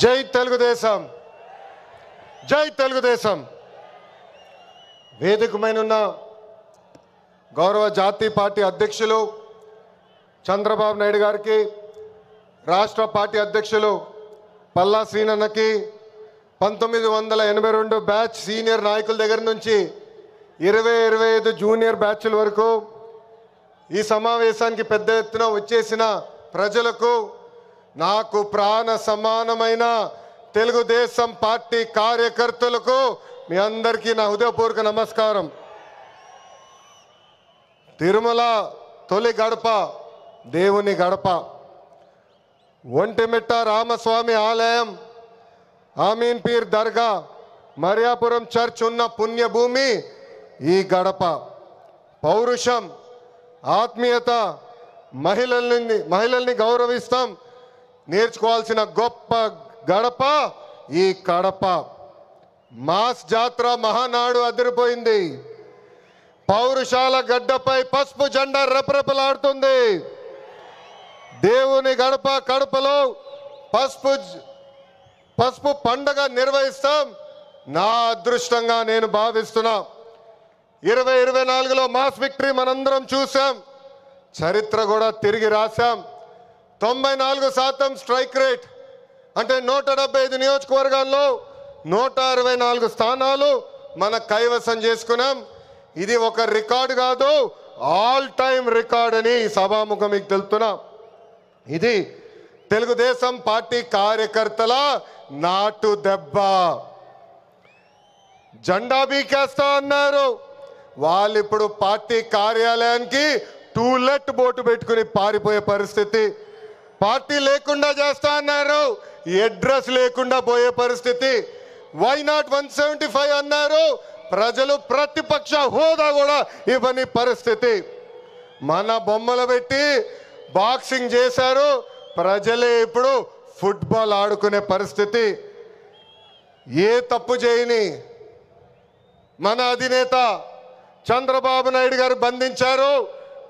జై తెలుగుదేశం, జై తెలుగుదేశం. వేదికమైన గౌరవ జాతీయ పార్టీ అధ్యక్షులు చంద్రబాబు నాయుడు గారికి, రాష్ట్ర పార్టీ అధ్యక్షులు పల్లా శ్రీనన్నకి, 1982 బ్యాచ్ సీనియర్ నాయకుల దగ్గర నుంచి 20-25 జూనియర్ బ్యాచ్ల వరకు ఈ సమావేశానికి పెద్ద ఎత్తున వచ్చేసిన ప్రజలకు, నాకు ప్రాణ సమానమైన తెలుగుదేశం పార్టీ కార్యకర్తలకు మీ అందరికీ నా హృదయపూర్వక నమస్కారం. తిరుమల తొలి గడప దేవుని గడప, ఒంటిమిట్ట రామస్వామి ఆలయం, ఆమీన్ పీర్ దర్గా, మరియాపురం చర్చ్ ఉన్న పుణ్యభూమి ఈ గడప. పౌరుషం, ఆత్మీయత, మహిళల్ని గౌరవిస్తాం నేర్చుకోవాల్సిన గొప్ప గడప ఈ కడప. మాస్ జాత్ర మహానాడు అదిరిపోయింది. పౌరుషాల గడ్డపై పసుపు జెండా రెపరెపలాడుతుంది. దేవుని గడప కడపలో పసుపు పండగ నిర్వహిస్తాం. నా అదృష్టంగా నేను భావిస్తున్నా. 2024లో మాస్ విక్టరీ మనందరం చూసాం, చరిత్ర కూడా తిరిగి రాశాం. 94% స్ట్రైక్ రేట్, అంటే 175 నియోజకవర్గాల్లో 164 స్థానాలు మన కైవసం చేసుకున్నాం. ఇది ఒక రికార్డు కాదు, ఆల్ టైమ్ రికార్డ్ అని సభాముఖం మీకు తెలుపుతున్నా. ఇది తెలుగుదేశం పార్టీ కార్యకర్తల నాటు దెబ్బ. జెండా బీకేస్తా అన్నారు, వాళ్ళు ఇప్పుడు పార్టీ కార్యాలయానికి టూలెట్ బోటు పెట్టుకుని పారిపోయే పరిస్థితి. పార్టీ లేకుండా చేస్తా అన్నారు, అడ్రస్ లేకుండా పోయే పరిస్థితి. వై నాట్ 175 అన్నారు, ప్రజలు ప్రతిపక్ష హోదా కూడా ఇవ్వని పరిస్థితి. మన బొమ్మలు పెట్టి బాక్సింగ్ చేశారు, ప్రజలే ఇప్పుడు ఫుట్బాల్ ఆడుకునే పరిస్థితి. ఏ తప్పు చేయని మన అధినేత చంద్రబాబు నాయుడు గారు బంధించారు.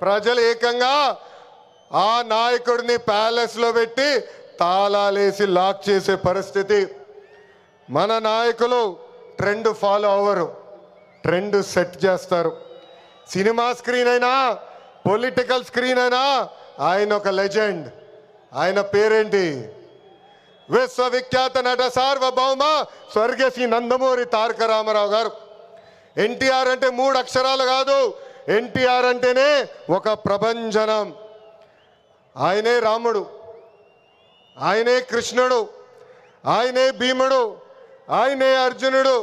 ప్రజలు ఏకంగా ఆ నాయకుడిని ప్యాలెస్లో పెట్టి తాళాలేసి లాక్ చేసే పరిస్థితి. మన నాయకులు ట్రెండ్ ఫాలో అవ్వరు, ట్రెండ్ సెట్ చేస్తారు. సినిమా స్క్రీన్ అయినా, పొలిటికల్ స్క్రీన్ అయినా ఆయన ఒక లెజెండ్. ఆయన పేరేంటి? విశ్వవిఖ్యాత నట సార్వభౌమ స్వర్గశ్రీ నందమూరి తారక రామారావు గారు. ఎన్టీఆర్ అంటే 3 అక్షరాలు కాదు, ఎన్టీఆర్ అంటేనే ఒక ప్రభంజనం. ఆయనే రాముడు, ఆయనే కృష్ణుడు, ఆయనే భీముడు, ఆయనే అర్జునుడు,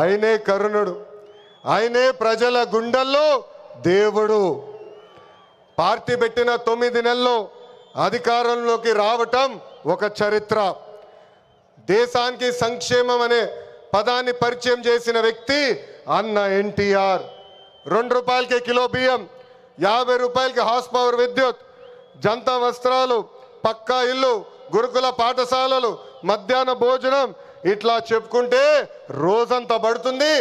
ఆయనే కరుణుడు, ఆయనే ప్రజల గుండెల్లో దేవుడు. పార్టీ పెట్టిన 9 నెలల్లో అధికారంలోకి రావటం ఒక చరిత్ర. దేశానికి సంక్షేమం అనే పదాన్ని పరిచయం చేసిన వ్యక్తి అన్న ఎన్టీఆర్. 2 రూపాయలకి కిలో బియ్యం, 50 రూపాయలకి హార్స్ పవర్ విద్యుత్, జంతా వస్త్రాలు, పక్కా ఇల్లు, గురుకుల పాఠశాలలు, మధ్యాహ్న భోజనం, ఇట్లా చెప్పుకుంటే రోజంతా పడుతుంది.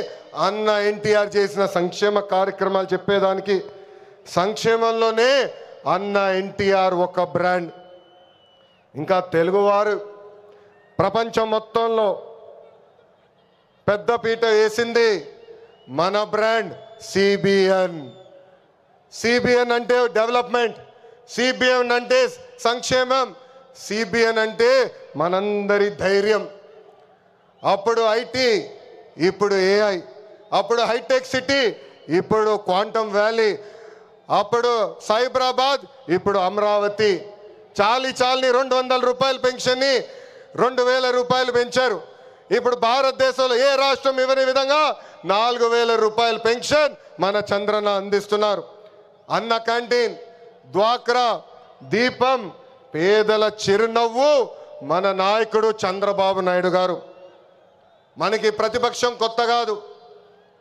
అన్న ఎన్టీఆర్ చేసిన సంక్షేమ కార్యక్రమాలు చెప్పేదానికి. సంక్షేమంలోనే అన్న ఎన్టీఆర్ ఒక బ్రాండ్. ఇంకా తెలుగువారు ప్రపంచం మొత్తంలో పెద్ద పీట వేసింది మన బ్రాండ్ సిబిఎన్. సిబిఎన్ అంటే డెవలప్మెంట్, సిబిఎన్ అంటే సంక్షేమం, సిబిఎన్ అంటే మనందరి ధైర్యం. అప్పుడు ఐటీ, ఇప్పుడు ఏఐ, అప్పుడు హైటెక్ సిటీ, ఇప్పుడు క్వాంటమ్ వ్యాలీ, అప్పుడు సైబరాబాద్, ఇప్పుడు అమరావతి. చాలని 200 రూపాయల పెన్షన్ని 2000 రూపాయలు పెంచారు. ఇప్పుడు భారతదేశంలో ఏ రాష్ట్రం ఇవ్వని విధంగా 4000 రూపాయల పెన్షన్ మన చంద్రన్న అందిస్తున్నారు. అన్న క్యాంటీన్, డ్వాక్రా, దీపం, పేదల చిరునవ్వు మన నాయకుడు చంద్రబాబు నాయుడు గారు. మనకి ప్రతిపక్షం కొత్త కాదు,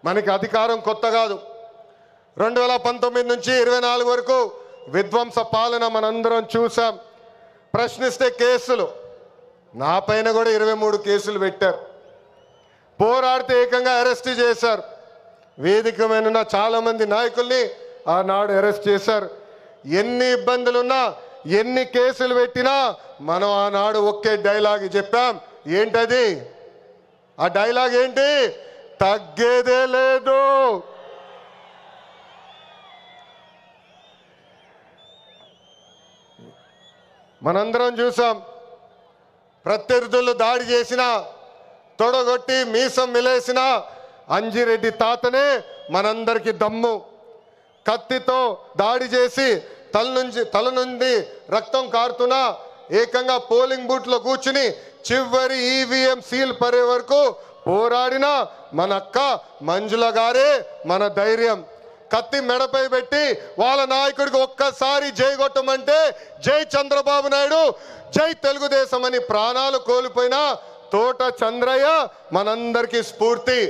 మనకి అధికారం కొత్త కాదు. 2019 నుంచి 24 వరకు విధ్వంస పాలన మనందరం చూసాం. ప్రశ్నిస్తే కేసులు, నా పైన కూడా 23 కేసులు పెట్టారు. పోరాడితే ఏకంగా అరెస్ట్ చేశారు. వేదికమైన చాలామంది నాయకుల్ని ఆనాడు అరెస్ట్ చేశారు. ఎన్ని ఇబ్బందులున్నా ఎన్ని కేసులు పెట్టినా మనం ఆనాడు ఒకే డైలాగ్ చెప్పాం. ఏంటది? ఆ డైలాగ్ ఏంటి? తగ్గేదే లేదు. మనందరం చూసాం, ప్రత్యర్థులు దాడి చేసిన, తొడగొట్టి మీసం మిలేసిన అంజిరెడ్డి తాతనే మనందరికీ దమ్ము. కత్తితో దాడి చేసి తల నుండి రక్తం కారుతున్నా ఏకంగా పోలింగ్ బూత్లో కూర్చుని చివరి ఈవీఎం సీల్ పడే వరకు పోరాడిన మన అక్క మంజుల గారే మన ధైర్యం. కత్తి మెడపై పెట్టి వాళ్ళ నాయకుడికి ఒక్కసారి జై కొట్టమంటే జై చంద్రబాబు నాయుడు, జై తెలుగుదేశం అని ప్రాణాలు కోల్పోయిన తోట చంద్రయ్య మనందరికీ స్ఫూర్తి.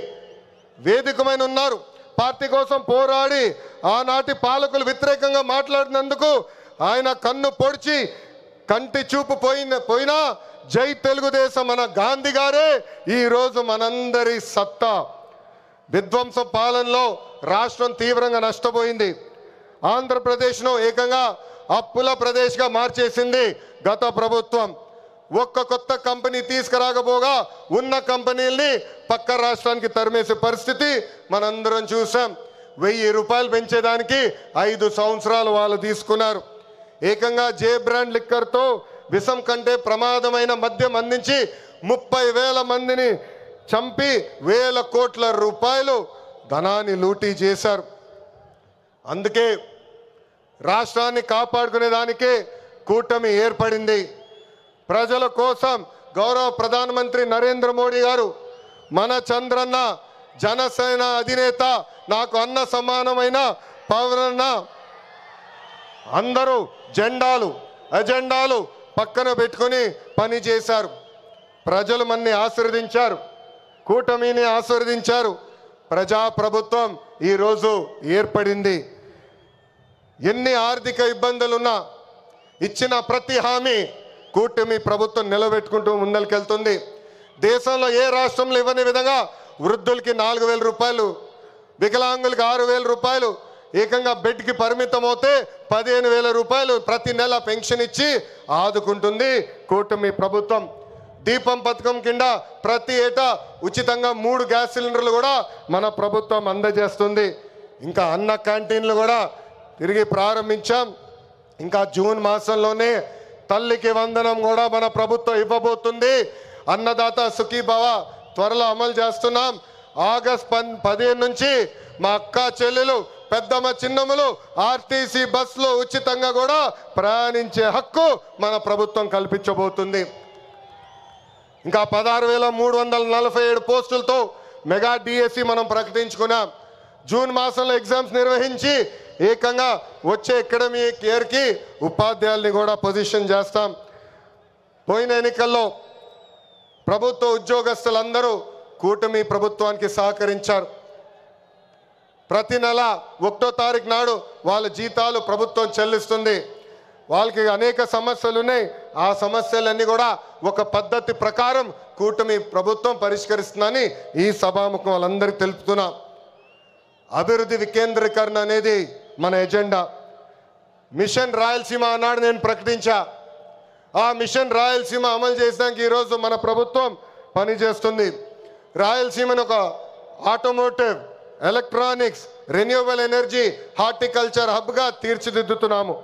వేదికమైన ఉన్నారు. పార్టీ కోసం పోరాడి ఆనాటి పాలకులు వ్యతిరేకంగా మాట్లాడినందుకు ఆయన కన్ను పొడిచి కంటి చూపు పోయినా జై తెలుగుదేశం మన గాంధీ గారే ఈరోజు మనందరి సత్తా. విధ్వంస పాలనలో రాష్ట్రం తీవ్రంగా నష్టపోయింది. ఆంధ్రప్రదేశ్ను ఏకంగా అప్పుల ప్రదేశ్గా మార్చేసింది గత ప్రభుత్వం. ఒక్క కొత్త కంపెనీ తీసుకురాకపోగా ఉన్న కంపెనీల్ని పక్క రాష్ట్రానికి తరిమేసే పరిస్థితి మనందరం చూసాం. 1000 రూపాయలు పెంచేదానికి 5 సంవత్సరాలు వాళ్ళు తీసుకున్నారు. ఏకంగా జే బ్రాండ్ లిక్కర్తో విషం కంటే ప్రమాదమైన మద్యం అందించి 30,000 మందిని చంపి 1,000 కోట్ల రూపాయలు ధనాన్ని లూటీ చేశారు. అందుకే రాష్ట్రాన్ని కాపాడుకునే దానికే కూటమి ఏర్పడింది. ప్రజల కోసం గౌరవ ప్రధానమంత్రి నరేంద్ర మోడీ గారు మన చంద్రన్న జనసేన అధినేత, నాకు అన్న సమానమైన పవనన్న, అందరూ అజెండాలు పక్కన పెట్టుకొని పని చేశారు. ప్రజలు మన్ని ఆశీర్వదించారు, కూటమిని ఆశీర్వదించారు. ప్రజాప్రభుత్వం ఈరోజు ఏర్పడింది. ఎన్ని ఆర్థిక ఇబ్బందులున్నా ఇచ్చిన ప్రతి హామీ కూటమి ప్రభుత్వం నిలబెట్టుకుంటూ ముందరికెళ్తుంది. దేశంలో ఏ రాష్ట్రంలో ఇవ్వని విధంగా వృద్ధులకి 4,000 రూపాయలు, వికలాంగులకి 6,000 రూపాయలు, ఏకంగా బెడ్కి పరిమితం అవుతే 15,000 రూపాయలు ప్రతి నెల పెన్షన్ ఇచ్చి ఆదుకుంటుంది కూటమి ప్రభుత్వం. దీపం పథకం కింద ప్రతి ఏటా ఉచితంగా 3 గ్యాస్ సిలిండర్లు కూడా మన ప్రభుత్వం అందజేస్తుంది. ఇంకా అన్న క్యాంటీన్లు కూడా తిరిగి ప్రారంభించాం. ఇంకా జూన్ మాసంలోనే తల్లికి వందనం కూడా మన ప్రభుత్వం ఇవ్వబోతుంది. అన్నదాత సుఖీభవ త్వరలో అమలు చేస్తున్నాం. ఆగస్ట్ 15 నుంచి మా అక్క చెల్లెలు, పెద్దమ్మ, చిన్నమ్మలు ఆర్టీసీ బస్సులో ఉచితంగా కూడా ప్రయాణించే హక్కు మన ప్రభుత్వం కల్పించబోతుంది. ఇంకా 16,347 పోస్టులతో మెగా డిఎస్సి మనం ప్రకటించుకున్నాం. జూన్ మాసంలో ఎగ్జామ్స్ నిర్వహించి ఏకంగా వచ్చే అకాడమిక్ ఇయర్కి ఉపాధ్యాయుల్ని కూడా పొజిషన్ చేస్తాం. పోయిన ఎన్నికల్లో ప్రభుత్వ ఉద్యోగస్తులందరూ కూటమి ప్రభుత్వానికి సహకరించారు. ప్రతి నెల 1వ తారీఖు నాడు వాళ్ళ జీతాలు ప్రభుత్వం చెల్లిస్తుంది. వాళ్ళకి అనేక సమస్యలు ఉన్నాయి. ఆ సమస్యలన్నీ కూడా ఒక పద్ధతి ప్రకారం కూటమి ప్రభుత్వం పరిష్కరిస్తుందని ఈ సభాముఖం వాళ్ళందరికీ తెలుపుతున్నాం. అభివృద్ధి వికేంద్రీకరణ అనేది మన ఎజెండా. మిషన్ రాయలసీమ అన్నాడు నేను ప్రకటించా. ఆ మిషన్ రాయలసీమ అమలు చేసడానికి ఈరోజు మన ప్రభుత్వం పనిచేస్తుంది. రాయలసీమను ఒక automotive, electronics, renewable energy, horticulture హబ్గా తీర్చిదిద్దుతున్నాము.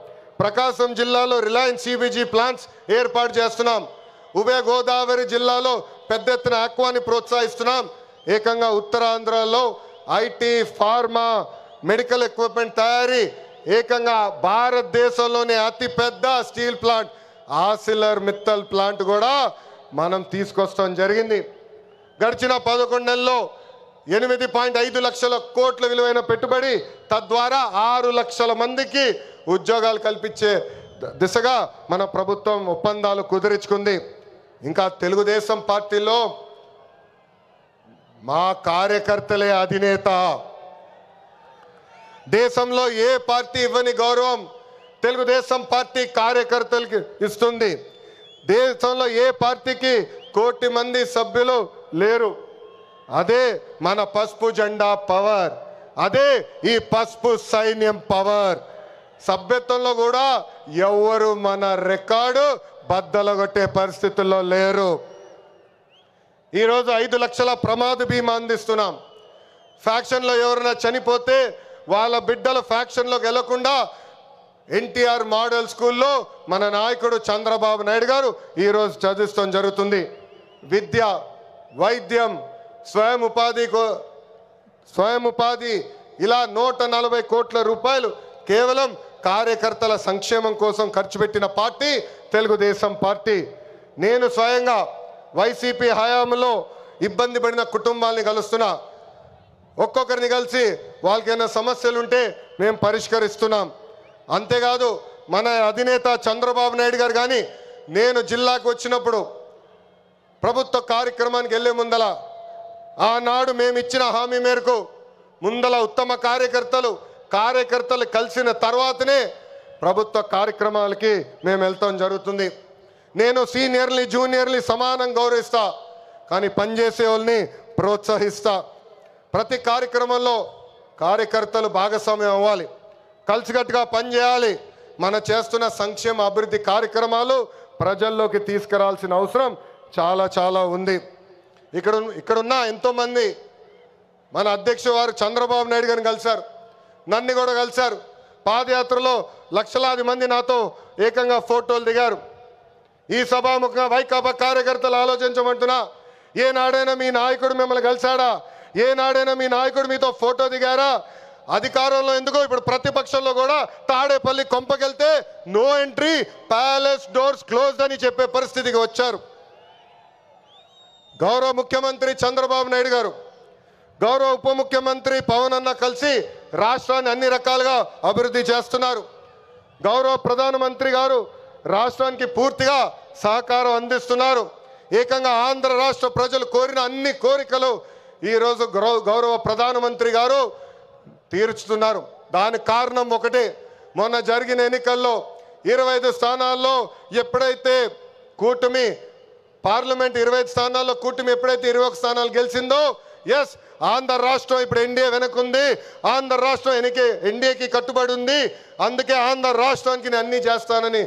ప్రకాశం జిల్లాలో రిలయన్స్ సిబిజీ ప్లాంట్స్ ఏర్పాటు చేస్తున్నాం. ఉభయ గోదావరి జిల్లాలో పెద్ద ఎత్తున ఆక్వాని ప్రోత్సహిస్తున్నాం. ఏకంగా ఉత్తరాంధ్రలో ఐటీ, ఫార్మా, మెడికల్ ఎక్విప్మెంట్ తయారీ, ఏకంగా భారతదేశంలోనే అతిపెద్ద స్టీల్ ప్లాంట్ ఆసిలర్ మిత్తల్ ప్లాంట్ కూడా మనం తీసుకొస్తాం జరిగింది. గడిచిన 11 నెలల్లో 8.5 లక్షల కోట్ల విలువైన పెట్టుబడి, తద్వారా 6 లక్షల మందికి ఉద్యోగాలు కల్పించే దిశగా మన ప్రభుత్వం ఒప్పందాలు కుదుర్చుకుంది. ఇంకా తెలుగుదేశం పార్టీలో మా కార్యకర్తలే అధినేత. దేశంలో ఏ పార్టీ ఇవ్వని గౌరవం తెలుగుదేశం పార్టీ కార్యకర్తలకి ఇస్తుంది. దేశంలో ఏ పార్టీకి 1 కోటి మంది సభ్యులు లేరు. అదే మన పసుపు జెండా పవర్, అదే ఈ పసుపు సైన్యం పవర్. సభ్యత్వంలో కూడా ఎవరు మన రికార్డు బద్దలగొట్టే పరిస్థితుల్లో లేరు. ఈరోజు 5 లక్షల ప్రమాద బీమా అందిస్తున్నాం. ఫ్యాక్షన్లో ఎవరైనా చనిపోతే వాళ్ళ బిడ్డలు ఫ్యాక్షన్లోకి వెళ్లకుండా ఎన్టీఆర్ మోడల్ స్కూల్లో మన నాయకుడు చంద్రబాబు నాయుడు గారు ఈరోజు చదివిస్తాం జరుగుతుంది. విద్య, వైద్యం, స్వయం ఉపాధి ఇలా 140 కోట్ల రూపాయలు కేవలం కార్యకర్తల సంక్షేమం కోసం ఖర్చు పెట్టిన పార్టీ తెలుగుదేశం పార్టీ. నేను స్వయంగా వైసీపీ హయాంలో ఇబ్బంది పడిన కుటుంబాలని కలుస్తున్నా. ఒక్కొక్కరిని కలిసి వాళ్ళకైనా సమస్యలు ఉంటే మేము పరిష్కరిస్తున్నాం. అంతేకాదు మన అధినేత చంద్రబాబు నాయుడు గారు కానీ నేను జిల్లాకు వచ్చినప్పుడు ప్రభుత్వ కార్యక్రమానికి వెళ్ళే ముందల ఆనాడు మేము ఇచ్చిన హామీ మేరకు ముందల ఉత్తమ కార్యకర్తలు కలిసిన తర్వాతనే ప్రభుత్వ కార్యక్రమాలకి మేము వెళ్తాం జరుగుతుంది. నేను సీనియర్ని జూనియర్ని సమానం గౌరవిస్తా, కానీ పనిచేసే వాళ్ళని ప్రోత్సహిస్తా. ప్రతి కార్యక్రమంలో కార్యకర్తలు భాగస్వామ్యం అవ్వాలి, కలిసికట్టుగా పనిచేయాలి. మన చేస్తున్న సంక్షేమ అభివృద్ధి కార్యక్రమాలు ప్రజల్లోకి తీసుకురావాల్సిన అవసరం చాలా చాలా ఉంది. ఇక్కడున్న ఎంతోమంది మన అధ్యక్షుడు వారు చంద్రబాబు నాయుడు గారిని కలిశారు, నన్ను కూడా కలిశారు. పాదయాత్రలో లక్షలాది మంది నాతో ఏకంగా ఫోటోలు దిగారు. ఈ సభాముఖంగా వైకాపా కార్యకర్తలు ఆలోచించమంటున్నా, ఏనాడైనా మీ నాయకుడు మిమ్మల్ని కలిశాడా? ఏనాడైనా మీ నాయకుడు మీతో ఫోటో దిగారా? అధికారంలో ఎందుకో ఇప్పుడు ప్రతిపక్షంలో కూడా తాడేపల్లి కొంపకెళ్తే no entry, palace doors closed అని చెప్పే పరిస్థితికి వచ్చారు. గౌరవ ముఖ్యమంత్రి చంద్రబాబు నాయుడు గారు, గౌరవ ఉప ముఖ్యమంత్రి పవన్ అన్న కలిసి రాష్ట్రాన్ని అన్ని రకాలుగా అభివృద్ధి చేస్తున్నారు. గౌరవ ప్రధానమంత్రి గారు రాష్ట్రానికి పూర్తిగా సహకారం అందిస్తున్నారు. ఏకంగా ఆంధ్ర రాష్ట్ర ప్రజలు కోరిన అన్ని కోరికలు ఈరోజు గౌరవ ప్రధానమంత్రి గారు తీర్చుతున్నారు. దానికి కారణం ఒకటే, మొన్న జరిగిన ఎన్నికల్లో 25 స్థానాల్లో ఎప్పుడైతే కూటమి పార్లమెంట్ 25 స్థానాల్లో కూటమి ఎప్పుడైతే 21 స్థానాలు గెలిచిందో, ఎస్ ఆంధ్ర రాష్ట్రం ఇప్పుడు ఎన్డీఏ వెనకుంది, ఆంధ్ర రాష్ట్రం ఎన్డీఏకి కట్టుబడి ఉంది. అందుకే ఆంధ్ర రాష్ట్రానికి నేను అన్నీ చేస్తానని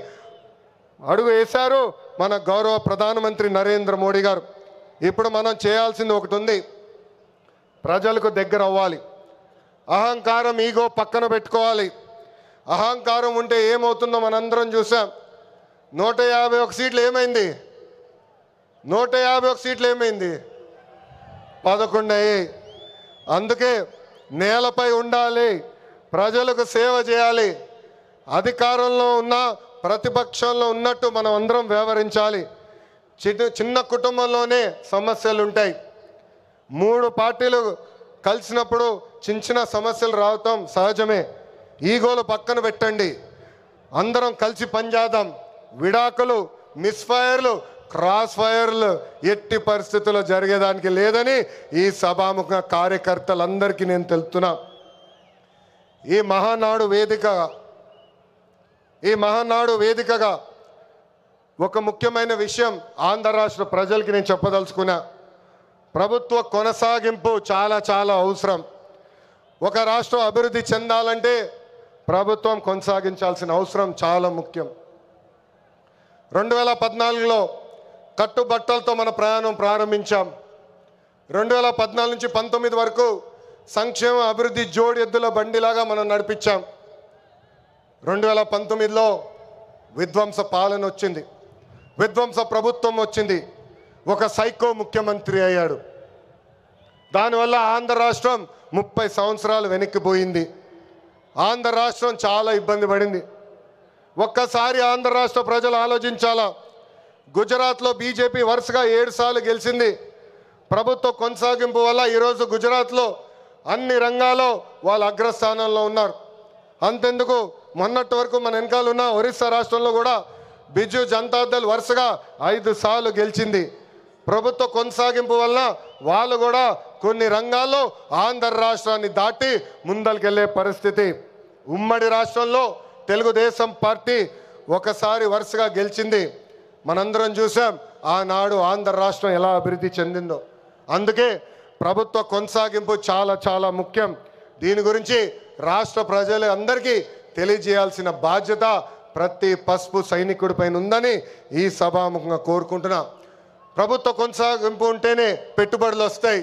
అడుగు వేశారు మన గౌరవ ప్రధానమంత్రి నరేంద్ర మోడీ గారు. ఇప్పుడు మనం చేయాల్సింది ఒకటి ఉంది, ప్రజలకు దగ్గర అవ్వాలి. అహంకారం, ఈగో పక్కన పెట్టుకోవాలి. అహంకారం ఉంటే ఏమవుతుందో మనందరం చూసాం. 151 సీట్లు ఏమైంది? 151 సీట్లు ఏమైంది? 11 అయ్యాయి. అందుకే నేలపై ఉండాలి, ప్రజలకు సేవ చేయాలి. అధికారంలో ఉన్న ప్రతిపక్షంలో ఉన్నట్టు మనం అందరం వ్యవహరించాలి. చిన్న కుటుంబంలోనే సమస్యలు ఉంటాయి. 3 పార్టీలు కలిసినప్పుడు చిన్న సమస్యలు రావటం సహజమే. ఈగోలు పక్కన పెట్టండి, అందరం కలిసి పనిచేద్దాం. విడాకులు, మిస్ఫైర్లు, క్రాస్ ఫైర్లు ఎట్టి పరిస్థితుల్లో జరిగేదానికి లేదని ఈ సభాముఖ కార్యకర్తలందరికీ నేను తెలుపుతున్నా. ఈ మహానాడు వేదికగా ఒక ముఖ్యమైన విషయం ఆంధ్ర రాష్ట్ర ప్రజలకి నేను చెప్పదలుచుకున్నా. ప్రభుత్వ కొనసాగింపు చాలా చాలా అవసరం. ఒక రాష్ట్రం అభివృద్ధి చెందాలంటే ప్రభుత్వం కొనసాగించాల్సిన అవసరం చాలా ముఖ్యం. 2014లో కట్టుబట్టలతో మన ప్రయాణం ప్రారంభించాం. 2014 నుంచి 19 వరకు సంక్షేమ అభివృద్ధి జోడి ఎద్దుల బండిలాగా మనం నడిపించాం. 2019లో విధ్వంస పాలన వచ్చింది, విధ్వంస ప్రభుత్వం వచ్చింది, ఒక సైకో ముఖ్యమంత్రి అయ్యాడు. దానివల్ల ఆంధ్ర రాష్ట్రం 30 సంవత్సరాలు వెనక్కిపోయింది. ఆంధ్ర రాష్ట్రం చాలా ఇబ్బంది పడింది. ఒక్కసారి ఆంధ్ర రాష్ట్ర ప్రజలు ఆలోచించాలా. గుజరాత్లో బీజేపీ వరుసగా 7 సార్లు గెలిచింది. ప్రభుత్వ కొనసాగింపు వల్ల ఈరోజు గుజరాత్లో అన్ని రంగాల్లో వాళ్ళు అగ్రస్థానంలో ఉన్నారు. అంతెందుకు, మొన్నటి వరకు మన వెనకాల ఉన్న ఒరిస్సా రాష్ట్రంలో కూడా బిజు జనతాదళ్ వరుసగా 5 సార్లు గెలిచింది. ప్రభుత్వ కొనసాగింపు వలన వాళ్ళు కూడా కొన్ని రంగాల్లో ఆంధ్ర రాష్ట్రాన్ని దాటి ముందరికెళ్ళే పరిస్థితి. ఉమ్మడి రాష్ట్రంలో తెలుగుదేశం పార్టీ ఒకసారి వరుసగా గెలిచింది. మనందరం చూసాం ఆనాడు ఆంధ్ర రాష్ట్రం ఎలా అభివృద్ధి చెందిందో. అందుకే ప్రభుత్వ కొనసాగింపు చాలా చాలా ముఖ్యం. దీని గురించి రాష్ట్ర ప్రజలు అందరికీ తెలియజేయాల్సిన బాధ్యత ప్రతి పసుపు సైనికుడి పైన ఉందని ఈ సభాముఖంగా కోరుకుంటున్నా. ప్రభుత్వ కొనసాగింపు ఉంటేనే పెట్టుబడులు వస్తాయి.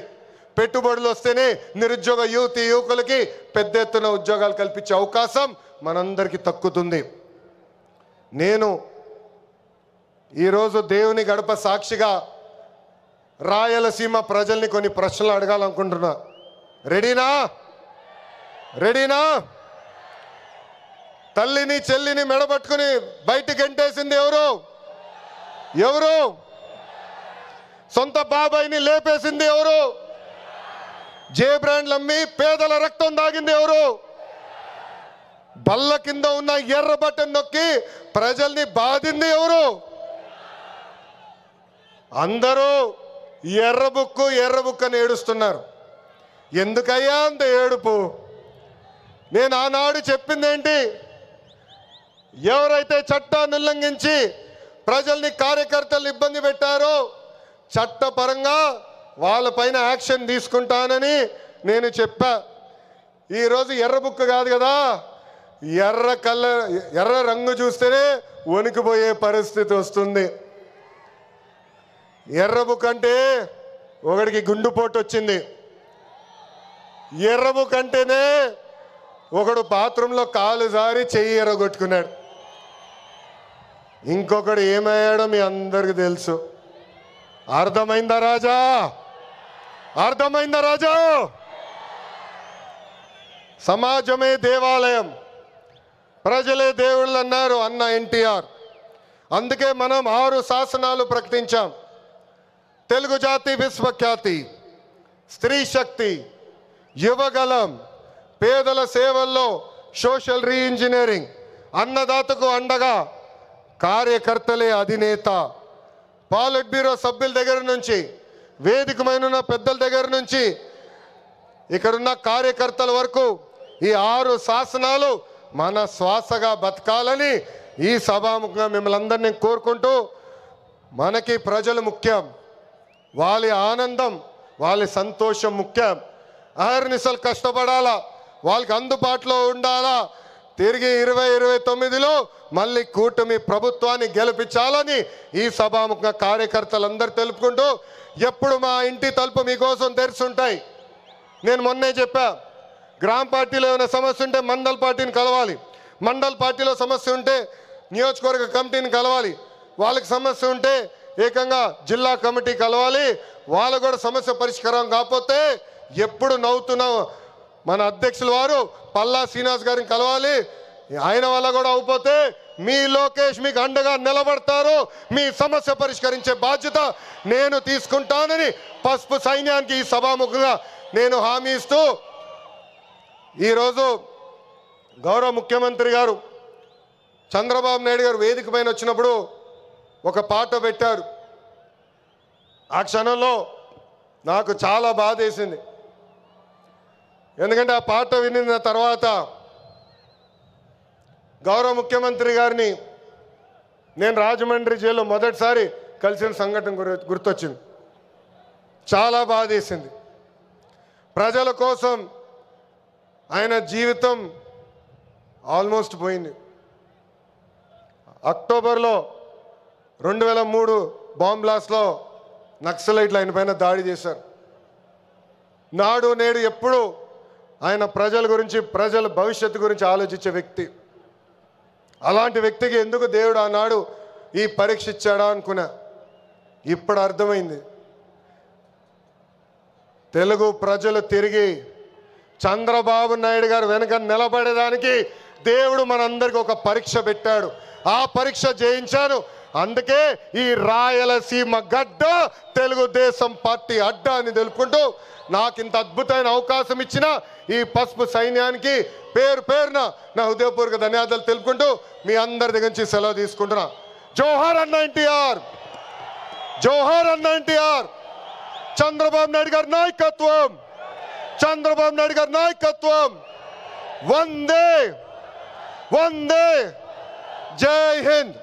పెట్టుబడులు వస్తేనే నిరుద్యోగ యువకులకి పెద్ద ఎత్తున ఉద్యోగాలు కల్పించే అవకాశం మనందరికీ దక్కుతుంది. నేను ఈరోజు దేవుని గడప సాక్షిగా రాయలసీమ ప్రజల్ని కొన్ని ప్రశ్నలు అడగాలనుకుంటున్నా. రెడీనా? తల్లిని చెల్లిని మెడబట్టుకుని బయటికి గెంటేసింది ఎవరు? సొంత బాబాయిని లేపేసింది ఎవరు? జే బ్రాండ్లు అమ్మి పేదల రక్తం దాగింది ఎవరు? బల్ల కింద ఉన్న ఎర్ర బటన్ నొక్కి ప్రజల్ని బాధింది ఎవరు? అందరూ ఎర్ర బుక్కు అని ఏడుస్తున్నారు. ఎందుకయ్యా అంత ఏడుపు? నేను ఆనాడు చెప్పింది ఏంటి? ఎవరైతే చట్టాన్ని ఉల్లంఘించి ప్రజల్ని కార్యకర్తలు ఇబ్బంది పెట్టారో చట్టపరంగా వాళ్ళపైన యాక్షన్ తీసుకుంటానని నేను చెప్పా. ఈరోజు ఎర్ర బుక్ కాదు కదా, ఎర్ర రంగు చూస్తేనే వణికిపోయే పరిస్థితి వస్తుంది. ఎర్ర బుక్ అంటే ఒకడికి గుండుపోటు వచ్చింది. ఎర్ర బుక్ అంటేనే ఒకడు బాత్రూంలో కాలు జారి చెయ్యి ఎర్రగొట్టుకున్నాడు. ఇంకొకడు ఏమయ్యాడో మీ అందరికి తెలుసు. అర్థమైందా రాజా? సమాజమే దేవాలయం, ప్రజలే దేవుళ్ళు అన్నారు అన్న ఎన్టీఆర్. అందుకే మనం 6 శాసనాలు ప్రకటించాం. తెలుగు జాతి విశ్వఖ్యాతి, స్త్రీ శక్తి, యువగలం, పేదల సేవల్లో సోషల్ రీఇంజనీరింగ్, అన్నదాతకు అండగా కార్యకర్తలే అధినేత. పాలిట్ బ్యూరో సభ్యుల దగ్గర నుంచి, వేదికమైన పెద్దల దగ్గర నుంచి, ఇక్కడున్న కార్యకర్తల వరకు ఈ 6 శాసనాలు మన శ్వాసగా బతకాలని ఈ సభాముఖంగా మిమ్మల్ని అందరినీ కోరుకుంటూ, మనకి ప్రజలు ముఖ్యం, వాళ్ళ ఆనందం వాళ్ళ సంతోషం ముఖ్యం. అహర్నిశలు కష్టపడాలా, వాళ్ళకి అందుబాటులో ఉండాలా. తిరిగి 2029లో మళ్ళీ కూటమి ప్రభుత్వాన్ని గెలిపించాలని ఈ సభాముఖంగా కార్యకర్తలందరూ తెలుపుకుంటూ, ఎప్పుడు మా ఇంటి తలుపు మీకోసం తెరుచుంటాయి. నేను మొన్నే చెప్పా, గ్రామ పార్టీలో ఏమైనా సమస్య ఉంటే మండల్ పార్టీని కలవాలి, మండల్ పార్టీలో సమస్య ఉంటే నియోజకవర్గ కమిటీని కలవాలి, వాళ్ళకి సమస్య ఉంటే ఏకంగా జిల్లా కమిటీ కలవాలి. వాళ్ళకు కూడా సమస్య పరిష్కారం కాకపోతే ఎప్పుడు నవ్వుతున్న మన అధ్యక్షుల వారు పల్లా శ్రీనివాస్ గారిని కలవాలి. ఆయన వల్ల కూడా అయిపోతే మీ లోకేష్ మీకు అండగా నిలబడతారు. మీ సమస్య పరిష్కరించే బాధ్యత నేను తీసుకుంటానని పసుపు సైన్యానికి ఈ సభాముఖంగా నేను హామీ ఇస్తూ, ఈరోజు గౌరవ ముఖ్యమంత్రి గారు చంద్రబాబు నాయుడు గారు వేదిక పైన వచ్చినప్పుడు ఒక పాట పెట్టారు. ఆ క్షణంలో నాకు చాలా బాధ వేసింది. ఎందుకంటే ఆ పాట వినిన తర్వాత గౌరవ ముఖ్యమంత్రి గారిని నేను రాజమండ్రి జైల్లో మొదటిసారి కలిసిన సంఘటన గుర్తొచ్చింది. చాలా బాధ వేసింది. ప్రజల కోసం ఆయన జీవితం ఆల్మోస్ట్ పోయింది. అక్టోబర్లో 2003 బాంబ్ బ్లాస్ట్లో నక్సలైట్లు ఆయన పైన దాడి చేశారు. నాడు నేడు ఎప్పుడు ఆయన ప్రజల గురించి, ప్రజల భవిష్యత్తు గురించి ఆలోచించే వ్యక్తి. అలాంటి వ్యక్తికి ఎందుకు దేవుడు ఆనాడు ఈ పరీక్ష ఇచ్చాడా అనుకున్నా. ఇప్పుడు అర్థమైంది. తెలుగు ప్రజలు తిరిగి చంద్రబాబు నాయుడు గారు వెనక నిలబడేదానికి దేవుడు మనందరికి ఒక పరీక్ష పెట్టాడు. ఆ పరీక్ష జయించాను. అందుకే ఈ రాయలసీమ గడ్డ తెలుగుదేశం పార్టీ అడ్డ అని తెలుపుకుంటూ, నాకు ఇంత అద్భుతమైన అవకాశం ఇచ్చిన ఈ పసుపు సైన్యానికి పేరు పేరున నా హృదయపూర్వక ధన్యవాదాలు తెలుపుకుంటూ మీ అందరి దగ్గర నుంచి సెలవు తీసుకుంటున్నా. జోహార్ అన్న ఎన్టీఆర్, జోహార్ అన్న ఎన్టీఆర్. చంద్రబాబు నాయుడు గారి నాయకత్వం, చంద్రబాబు నాయుడు గారి నాయకత్వం. వందే వందే, జై హింద్.